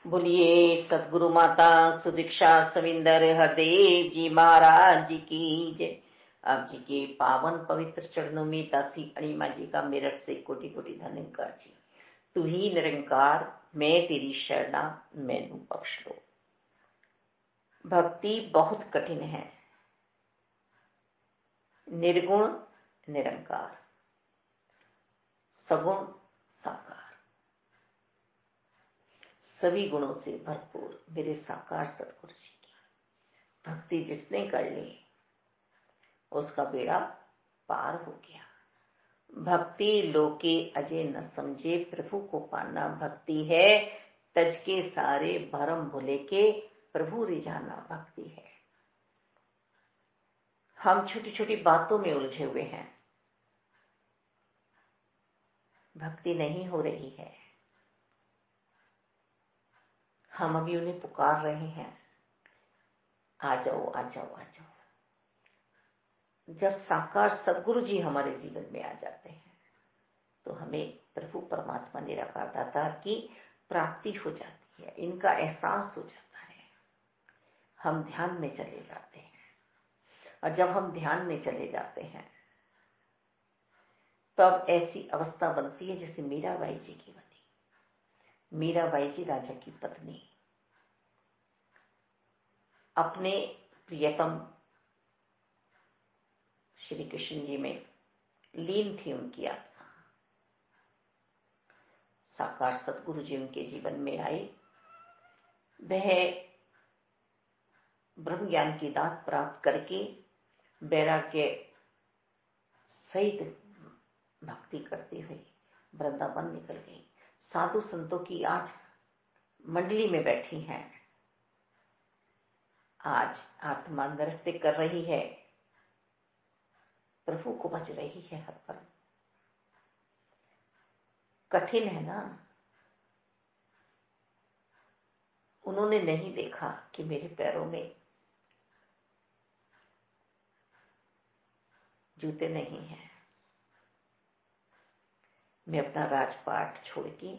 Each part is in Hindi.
बोलिए सतगुरु माता सुदीक्षा सविंदर हरदेव जी महाराज जी की जय। आप जी के पावन पवित्र चरणों में दासी अणिमा जी का मेरठ से कोटि कोटि धन्यवाद जी। तू ही निरंकार, मैं तेरी शरणा, मैनू बख्श लो। भक्ति बहुत कठिन है। निर्गुण निरंकार, सगुण साकार, सभी गुणों से भरपूर मेरे साकार सतगुरु जी की भक्ति जिसने कर ली उसका बेड़ा पार हो गया। भक्ति लोके अजय न समझे, प्रभु को पाना भक्ति है। तज के सारे भरम भुले के, प्रभु रिझाना भक्ति है। हम छोटी छोटी बातों में उलझे हुए हैं, भक्ति नहीं हो रही है। हम अभी उन्हें पुकार रहे हैं, आ जाओ आ जाओ आ जाओ। जब साकार सदगुरु जी हमारे जीवन में आ जाते हैं तो हमें प्रभु परमात्मा निराकार दातार की प्राप्ति हो जाती है, इनका एहसास हो जाता है। हम ध्यान में चले जाते हैं, और जब हम ध्यान में चले जाते हैं तब ऐसी अवस्था बनती है जैसे मीराबाई जी की बनी। मीराबाई जी राजा की पत्नी अपने प्रियतम श्री कृष्ण जी में लीन थी। उनकी आत्मा साकार सतगुरु जी उनके जीवन में आए। वह ब्रह्म ज्ञान की दात प्राप्त करके वैराग्य सहित भक्ति करते हुए वृंदावन निकल गई। साधु संतों की आज मंडली में बैठी हैं। आज आत्मा नृत्य कर रही है, प्रभु को बज रही है हर पल। कठिन है ना। उन्होंने नहीं देखा कि मेरे पैरों में जूते नहीं हैं। मैं अपना राजपाट छोड़ के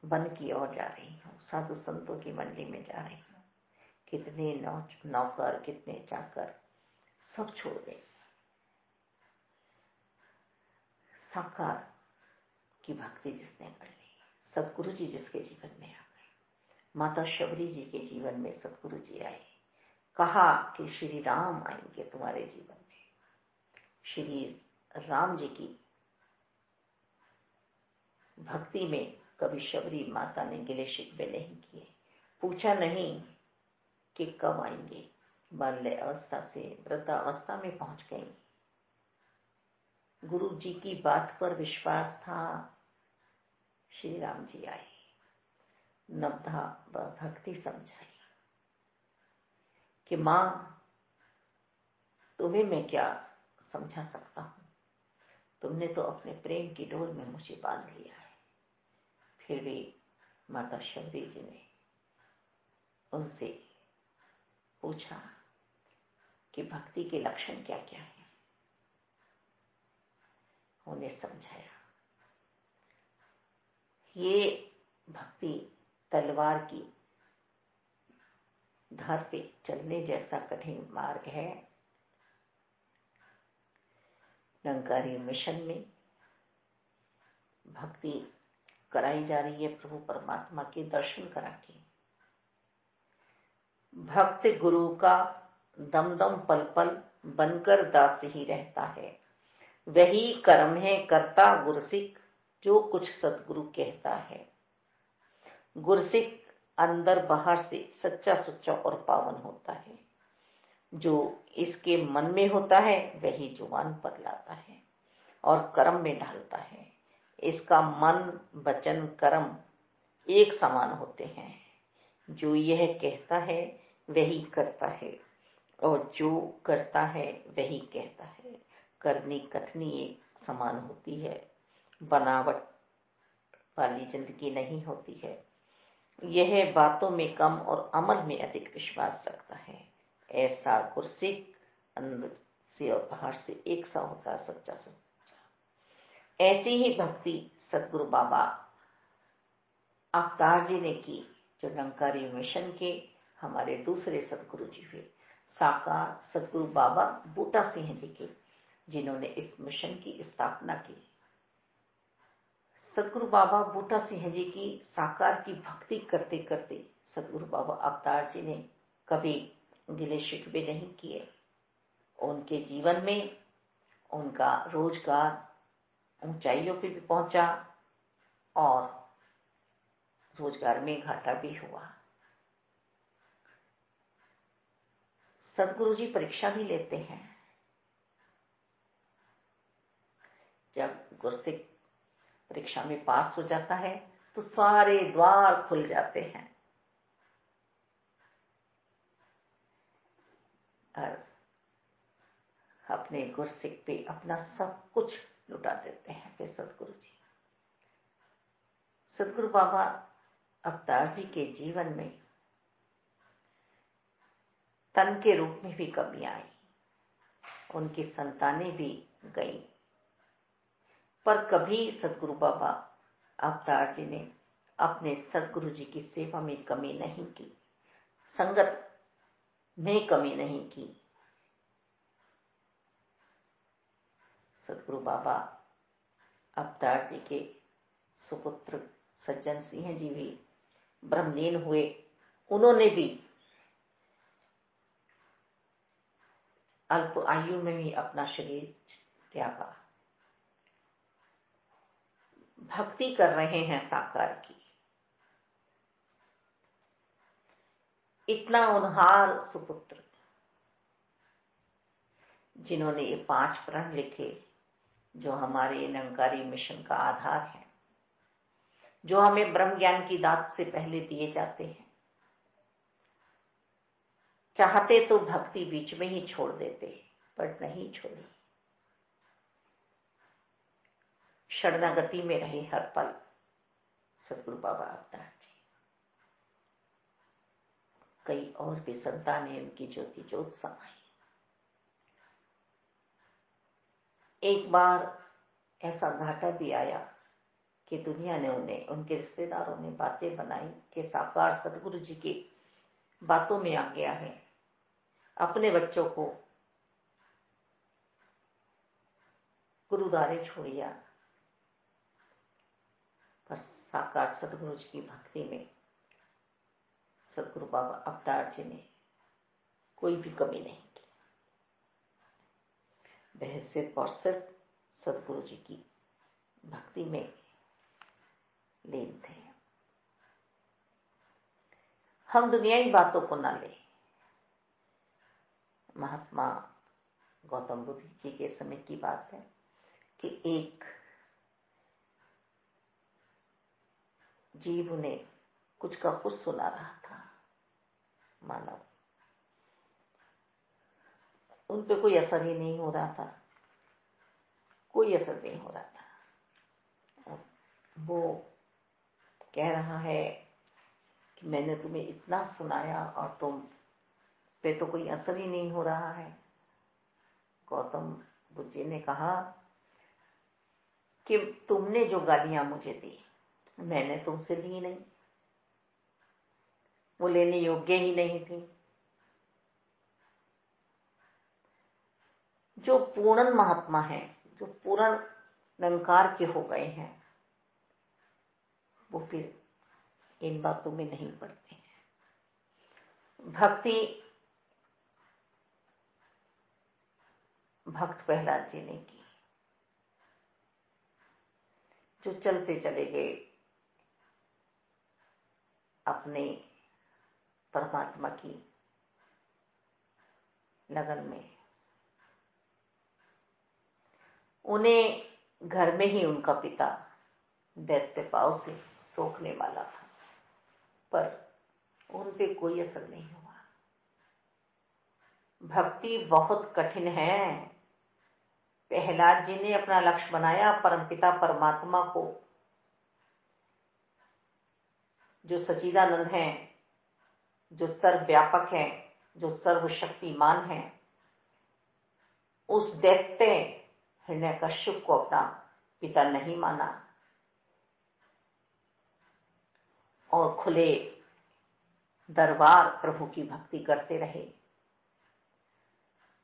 वन की ओर जा रही हूं, साधु संतों की मंडली में जा रही हूं। कितने नौकर, कितने चाकर सब छोड़ गए। साकार की भक्ति जिसने कर ली, सतगुरु जी जिसके जीवन में आ गए। माता शबरी जी के जीवन में सतगुरु जी आए, कहा कि श्री राम आएंगे तुम्हारे जीवन में। श्री राम जी की भक्ति में कभी शबरी माता ने गिले शिकवे नहीं किए, पूछा नहीं कि कब आएंगे। बाल्य अवस्था से वृद्धावस्था में पहुंच गई। गुरु जी की बात पर विश्वास था। श्री राम जी आए, नवधा व भक्ति समझाई कि मां तुम्हें मैं क्या समझा सकता हूं, तुमने तो अपने प्रेम की डोर में मुझे बांध लिया है। फिर भी माता शबरी जी ने उनसे पूछा कि भक्ति के लक्षण क्या क्या है। उन्हें समझाया ये भक्ति तलवार की धार पे चलने जैसा कठिन मार्ग है। निरंकारी मिशन में भक्ति कराई जा रही है, प्रभु परमात्मा के दर्शन करा के। भक्त गुरु का दम दम पल पल बनकर दास ही रहता है। वही कर्म है करता गुरसिक, जो कुछ सतगुरु कहता है। गुरसिक अंदर बाहर से सच्चा सुच्चा और पावन होता है। जो इसके मन में होता है वही जुबान पर लाता है और कर्म में ढालता है। इसका मन वचन कर्म एक समान होते हैं। जो यह कहता है वही करता है, और जो करता है वही कहता है। करनी कथनी एक समान होती है, बनावट वाली जिंदगी नहीं होती है। यह बातों में कम और अमल में अधिक विश्वास रखता है। ऐसा गुरसिक अंदर से और बाहर से एक सा होता है, सच्चा सच्चा। ऐसी ही भक्ति सतगुरु बाबा अवतार जी ने की, जो निरंकारी मिशन के हमारे दूसरे सदगुरु जी हुए, साकार सदगुरु बाबा बूटा सिंह जी के, जिन्होंने इस मिशन की स्थापना की। सदगुरु बाबा बूटा सिंह जी की साकार की भक्ति करते करते सदगुरु बाबा अवतार जी ने कभी गिले शिकवे नहीं किए। उनके जीवन में उनका रोजगार ऊंचाइयों पे भी पहुंचा और रोजगार में घाटा भी हुआ। सदगुरु जी परीक्षा भी लेते हैं। जब गुरसिक परीक्षा में पास हो जाता है तो सारे द्वार खुल जाते हैं और अपने गुरसिक पे अपना सब कुछ लुटा देते हैं फिर सदगुरु जी। सदगुरु बाबा अवतार जी के जीवन में तन के रूप में भी कमी आई, उनकी संतानें भी गई, पर कभी सदगुरु बाबा अवतार जी ने अपने सदगुरु जी की सेवा में कमी नहीं की, संगत में कमी नहीं की। सदगुरु बाबा अवतार जी के सुपुत्र सज्जन सिंह जी भी ब्रह्मलीन हुए। उन्होंने भी अल्प आयु में ही अपना शरीर त्यागा। भक्ति कर रहे हैं साकार की। इतना उनहार सुपुत्र जिन्होंने ये 5 प्रण लिखे, जो हमारे निरंकारी मिशन का आधार है, जो हमें ब्रह्म ज्ञान की दात से पहले दिए जाते हैं। चाहते तो भक्ति बीच में ही छोड़ देते, पर नहीं छोड़ी। शरणागति में रहे हर पल सदगुरु बाबा अवतार जी। कई और भी संतानें उनकी ज्योति ज्योत समाई। एक बार ऐसा घाटा भी आया कि दुनिया ने उनके रिश्तेदारों ने बातें बनाई कि साकार सदगुरु जी की बातों में आ गया है, अपने बच्चों को गुरुद्वारे छोड़िया। पर साकार सदगुरु जी की भक्ति में सदगुरु बाबा अवतार जी ने कोई भी कमी नहीं की। वह सिर्फ और सिर्फ सदगुरु जी की भक्ति में लीन थे। हम दुनियाई बातों को ना ले। महात्मा गौतम बुद्ध जी के समय की बात है कि एक जीव उन्हें कुछ का कुछ सुना रहा था। मानव उन पे कोई असर ही नहीं हो रहा था, कोई असर नहीं हो रहा था। वो कह रहा है कि मैंने तुम्हें इतना सुनाया और तुम पे तो कोई असर ही नहीं हो रहा है। गौतम बुद्ध जी ने कहा कि तुमने जो गालियां मुझे दी मैंने तुमसे ली नहीं, वो लेने योग्य ही नहीं थी। जो पूर्ण महात्मा हैं, जो पूर्ण निरंकार के हो गए हैं, वो फिर इन बातों में नहीं पड़ते हैं। भक्ति भक्त प्रहलाद जी ने की, जो चलते चले गए अपने परमात्मा की लगन में। उन्हें घर में ही उनका पिता दैत्य पाव से रोकने वाला था, पर उन पे कोई असर नहीं हुआ। भक्ति बहुत कठिन है। प्रहलाद जी ने अपना लक्ष्य बनाया परमपिता परमात्मा को, जो सच्चिदानंद है, जो सर्वव्यापक है, जो सर्वशक्तिमान है। उस दैत्य हिरण्यकश्यप को अपना पिता नहीं माना। और खुले दरबार प्रभु की भक्ति करते रहे,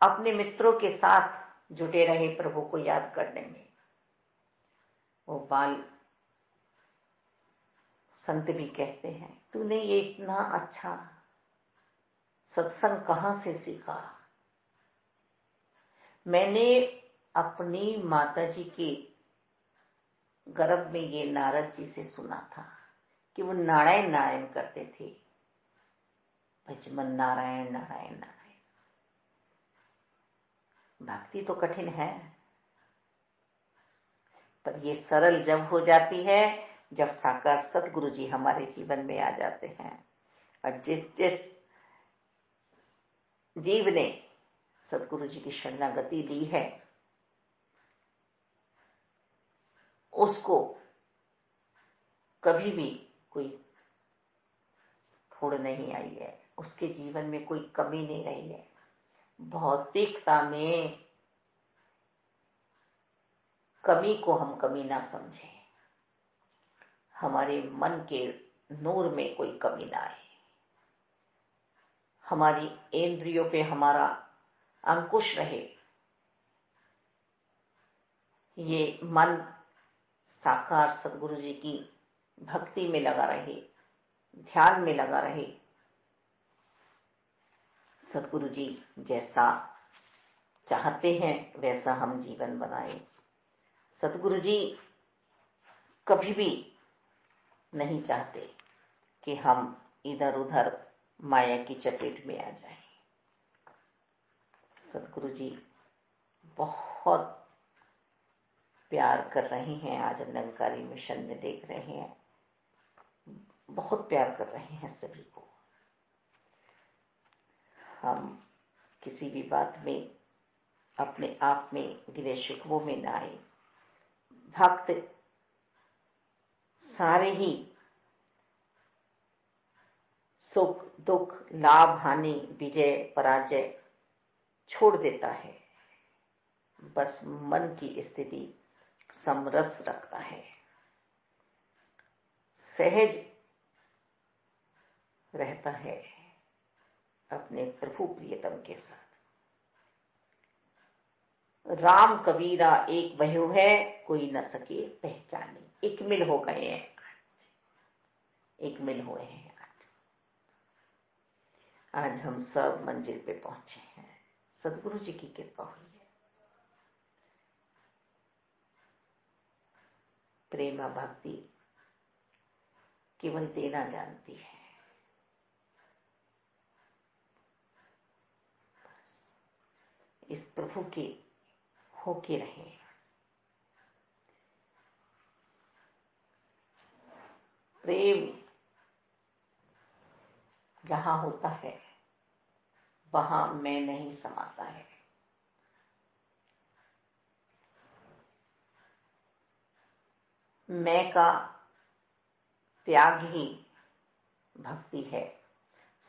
अपने मित्रों के साथ जुटे रहे प्रभु को याद करने में। वो बाल संत भी कहते हैं, तूने ये इतना अच्छा सत्संग कहां से सीखा? मैंने अपनी माताजी के गर्भ में ये नारद जी से सुना था कि वो नारायण नारायण करते थे, भजमन नारायण नारायण नारायण। भक्ति तो कठिन है, पर ये सरल जब हो जाती है जब साकार सतगुरु जी हमारे जीवन में आ जाते हैं। और जिस जीव ने सतगुरु जी की शरणागति ली है उसको कभी भी कोई थोड़ नहीं आई है, उसके जीवन में कोई कमी नहीं रही है। भौतिकता में कमी को हम कमी ना समझें, हमारे मन के नूर में कोई कमी ना आए, हमारी इंद्रियों पे हमारा अंकुश रहे, ये मन साकार सतगुरु जी की भक्ति में लगा रहे, ध्यान में लगा रहे। सतगुरु जी जैसा चाहते हैं वैसा हम जीवन बनाए। सतगुरु जी कभी भी नहीं चाहते कि हम इधर उधर माया की चपेट में आ जाएं। सतगुरु जी बहुत प्यार कर रहे हैं, आज निरंकारी मिशन में देख रहे हैं, बहुत प्यार कर रहे हैं सभी को। हम किसी भी बात में अपने आप में गिले शिकवों में न आए। भक्त सारे ही सुख दुख लाभ हानि विजय पराजय छोड़ देता है, बस मन की स्थिति समरस रखता है, सहज रहता है अपने प्रभु प्रियतम के साथ। राम कबीरा एक भयो है, कोई न सके पहचाने। एक मिल हो गए हैं, एक मिल हुए हैं। आज हम सब मंजिल पे पहुंचे हैं, सदगुरु जी की कृपा हुई है। प्रेमा भक्ति केवल देना जानती है, इस प्रभु के होके रहे। प्रेम जहां होता है वहां मैं नहीं समाता है। मैं का त्याग ही भक्ति है।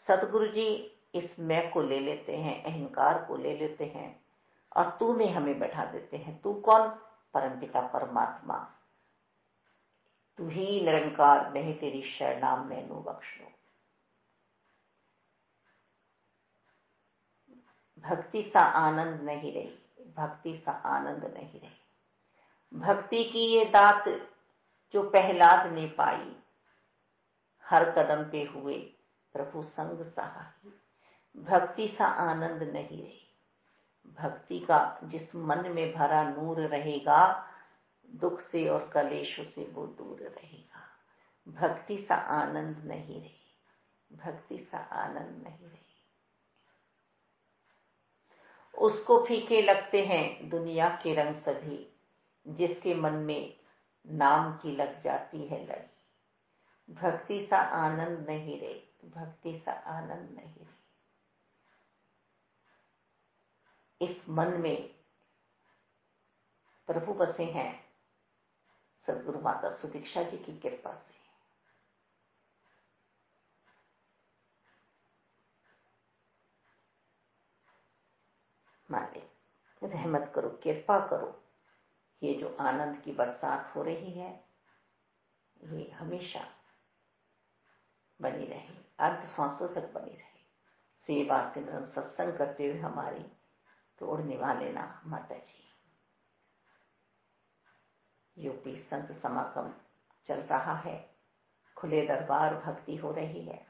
सतगुरु जी इस मैं को ले लेते हैं, अहंकार को ले लेते हैं और तू में हमें बैठा देते हैं। तू कौन? परमपिता परमात्मा। तू ही निरंकार, मैं ही तेरी शरणाम मैनू बख्श लो। भक्ति सा आनंद नहीं रही, भक्ति सा आनंद नहीं रही। भक्ति की ये दात जो प्रहलाद ने पाई, हर कदम पे हुए प्रभु संग सहाई। भक्ति सा आनंद नहीं रही। भक्ति का जिस मन में भरा नूर रहेगा, दुख से और कलेशों से वो दूर रहेगा। भक्ति सा आनंद नहीं रही, भक्ति सा आनंद नहीं रही। उसको फीके लगते हैं दुनिया के रंग सभी, जिसके मन में नाम की लग जाती है लड़ी। भक्ति सा आनंद नहीं रही, भक्ति सा आनंद नहीं रही। इस मन में प्रभु बसे हैं सदगुरु माता सुदीक्षा जी की कृपा से। मालिक रहमत करो, कृपा करो। ये जो आनंद की बरसात हो रही है, ये हमेशा बनी रहे, अंत सांसों तक बनी रहे। सेवा सिमरन सत्संग करते हुए हमारी तोड़ निभा लेना माता जी। यूपी संत समागम चल रहा है, खुले दरबार भक्ति हो रही है।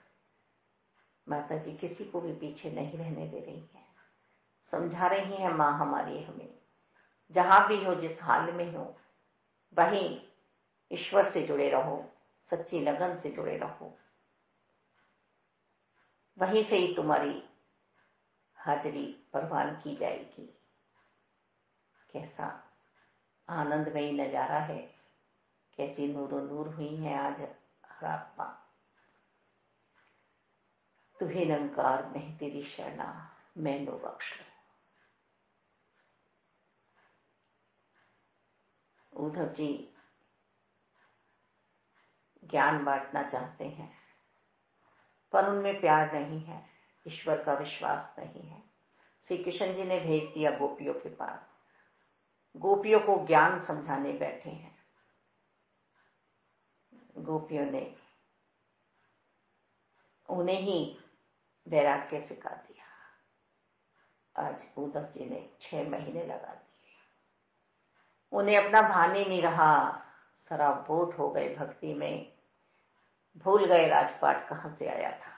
माता जी किसी को भी पीछे नहीं रहने दे रही है, समझा रही है माँ हमारी हमें, जहां भी हो, जिस हाल में हो, वहीं ईश्वर से जुड़े रहो, सच्ची लगन से जुड़े रहो, वहीं से ही तुम्हारी हाजिरी परवान की जाएगी। कैसा आनंदमयी नजारा है, कैसी नूरो नूर हुई है आज हर आत्मा। तू ही निरंकार मैं तेरी शरणा, मैनू बख्श लो। उद्धव जी ज्ञान बांटना चाहते हैं, पर उनमें प्यार नहीं है, ईश्वर का विश्वास नहीं है। श्री कृष्ण जी ने भेज दिया गोपियों के पास, गोपियों को ज्ञान समझाने बैठे हैं। गोपियों ने उन्हें ही वैराग्य सिखा दिया। आज उद्धव जी ने 6 महीने लगा दिए, उन्हें अपना भान ही नहीं रहा, सराबोर हो गए भक्ति में, भूल गए राजपाट कहां से आया था।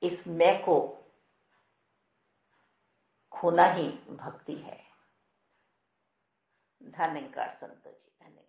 इस मैं को खोना ही भक्ति है। धन्यवाद संतों जी, धन्यवाद।